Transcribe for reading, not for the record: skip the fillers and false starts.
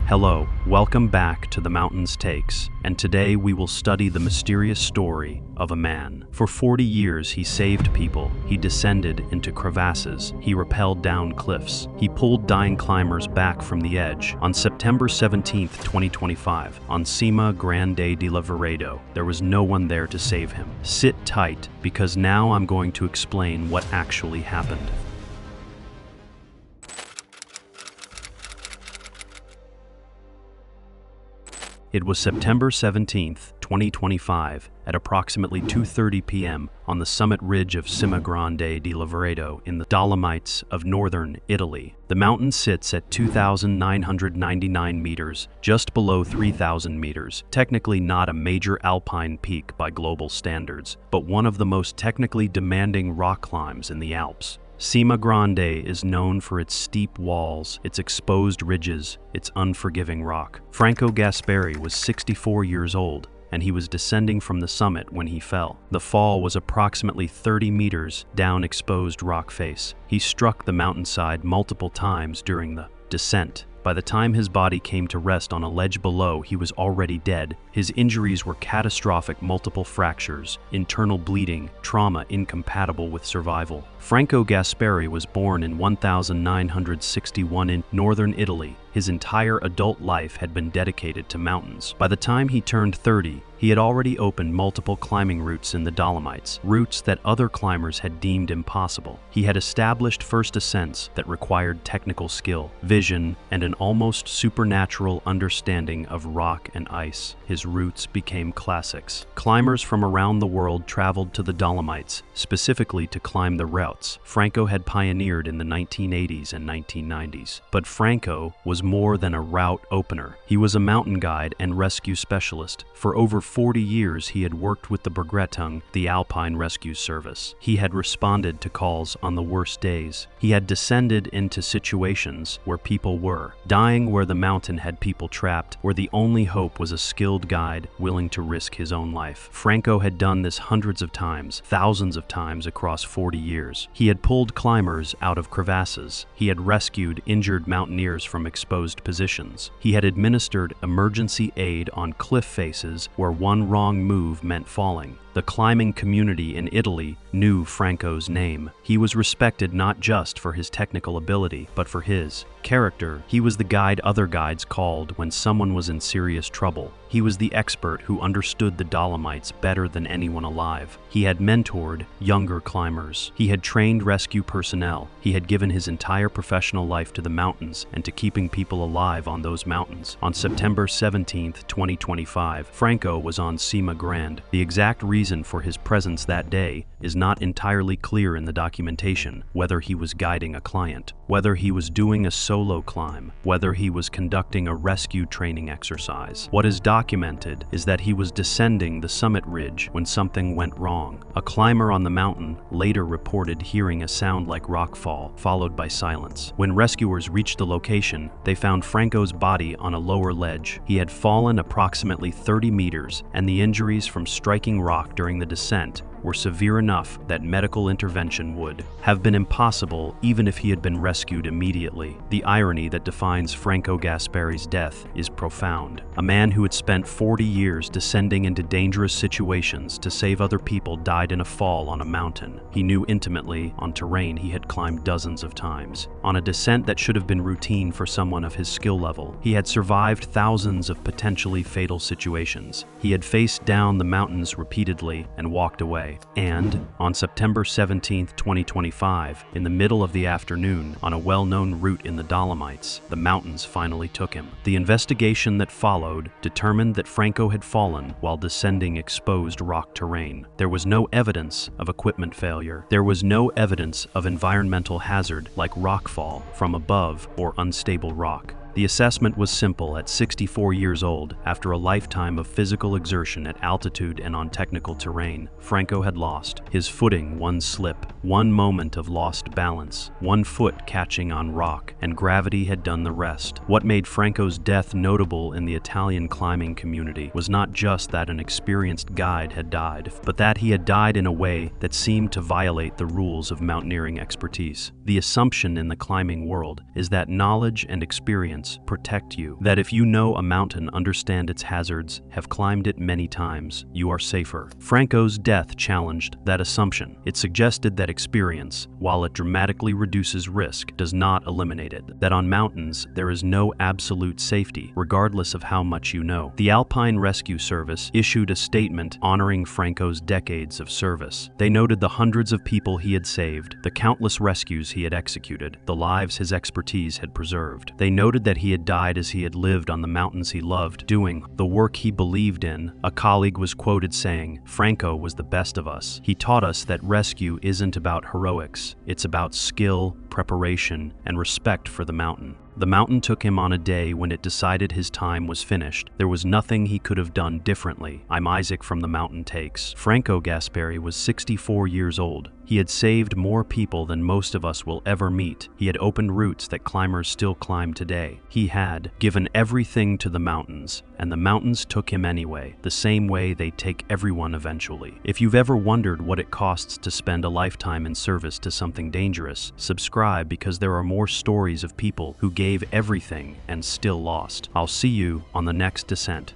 Hello, welcome back to The Mountains Takes, and today we will study the mysterious story of a man. For 40 years he saved people, he descended into crevasses, he rappelled down cliffs, he pulled dying climbers back from the edge. On September 17, 2025, on Cima Grande de la Verredo, there was no one there to save him. Sit tight, because now I'm going to explain what actually happened. It was September 17, 2025, at approximately 2:30 p.m. on the summit ridge of Cima Grande di Lavaredo in the Dolomites of northern Italy. The mountain sits at 2,999 meters, just below 3,000 meters, technically not a major alpine peak by global standards, but one of the most technically demanding rock climbs in the Alps. Cima Grande is known for its steep walls, its exposed ridges, its unforgiving rock. Franco Gasperi was 64 years old, and he was descending from the summit when he fell. The fall was approximately 30 meters down exposed rock face. He struck the mountainside multiple times during the descent. By the time his body came to rest on a ledge below, he was already dead. His injuries were catastrophic: multiple fractures, internal bleeding, trauma incompatible with survival. Franco Gasperi was born in 1961 in northern Italy. His entire adult life had been dedicated to mountains. By the time he turned 30, he had already opened multiple climbing routes in the Dolomites, routes that other climbers had deemed impossible. He had established first ascents that required technical skill, vision, and an almost supernatural understanding of rock and ice. His routes became classics. Climbers from around the world traveled to the Dolomites, specifically to climb the routes Franco had pioneered in the 1980s and 1990s. But Franco was more than a route opener. He was a mountain guide and rescue specialist. For over 40 years, he had worked with the Bergrettung, the Alpine Rescue Service. He had responded to calls on the worst days. He had descended into situations where people were dying, where the mountain had people trapped, where the only hope was a skilled guide willing to risk his own life. Franco had done this hundreds of times, thousands of times across 40 years. He had pulled climbers out of crevasses. He had rescued injured mountaineers from exposed positions. He had administered emergency aid on cliff faces where one wrong move meant falling. The climbing community in Italy knew Franco's name. He was respected not just for his technical ability, but for his character. He was the guide other guides called when someone was in serious trouble. He was the expert who understood the Dolomites better than anyone alive. He had mentored younger climbers. He had trained rescue personnel. He had given his entire professional life to the mountains and to keeping people alive on those mountains. On September 17, 2025, Franco was on Cima Grande. The exact reason for his presence that day is not entirely clear in the documentation. Whether he was guiding a client, whether he was doing a solo climb, whether he was conducting a rescue training exercise. What is documented is that he was descending the summit ridge when something went wrong. A climber on the mountain later reported hearing a sound like rockfall, followed by silence. When rescuers reached the location, they found Franco's body on a lower ledge. He had fallen approximately 30 meters, and the injuries from striking rock during the descent were severe enough that medical intervention would have been impossible even if he had been rescued immediately. The irony that defines Franco Gasperi's death is profound. A man who had spent 40 years descending into dangerous situations to save other people died in a fall on a mountain he knew intimately, on terrain he had climbed dozens of times. On a descent that should have been routine for someone of his skill level, he had survived thousands of potentially fatal situations. He had faced down the mountains repeatedly and walked away. And on September 17, 2025, in the middle of the afternoon, on a well-known route in the Dolomites, the mountains finally took him. The investigation that followed determined that Franco had fallen while descending exposed rock terrain. There was no evidence of equipment failure. There was no evidence of environmental hazard like rockfall from above or unstable rock. The assessment was simple. At 64 years old, after a lifetime of physical exertion at altitude and on technical terrain, Franco had lost his footing. One slip, one moment of lost balance, one foot catching on rock, and gravity had done the rest. What made Franco's death notable in the Italian climbing community was not just that an experienced guide had died, but that he had died in a way that seemed to violate the rules of mountaineering expertise. The assumption in the climbing world is that knowledge and experience experience protect you. That if you know a mountain, understand its hazards, have climbed it many times, you are safer. Franco's death challenged that assumption. It suggested that experience, while it dramatically reduces risk, does not eliminate it. That on mountains, there is no absolute safety, regardless of how much you know. The Alpine Rescue Service issued a statement honoring Franco's decades of service. They noted the hundreds of people he had saved, the countless rescues he had executed, the lives his expertise had preserved. They noted that he had died as he had lived on the mountains he loved, doing the work he believed in. A colleague was quoted saying, "Franco was the best of us. He taught us that rescue isn't about heroics, it's about skill, preparation, and respect for the mountain." The mountain took him on a day when it decided his time was finished. There was nothing he could have done differently. I'm Isaac from The Mountain Takes. Franco Gasperi was 64 years old. He had saved more people than most of us will ever meet. He had opened routes that climbers still climb today. He had given everything to the mountains, and the mountains took him anyway, the same way they take everyone eventually. If you've ever wondered what it costs to spend a lifetime in service to something dangerous, subscribe, because there are more stories of people who gave everything and still lost. I'll see you on the next descent.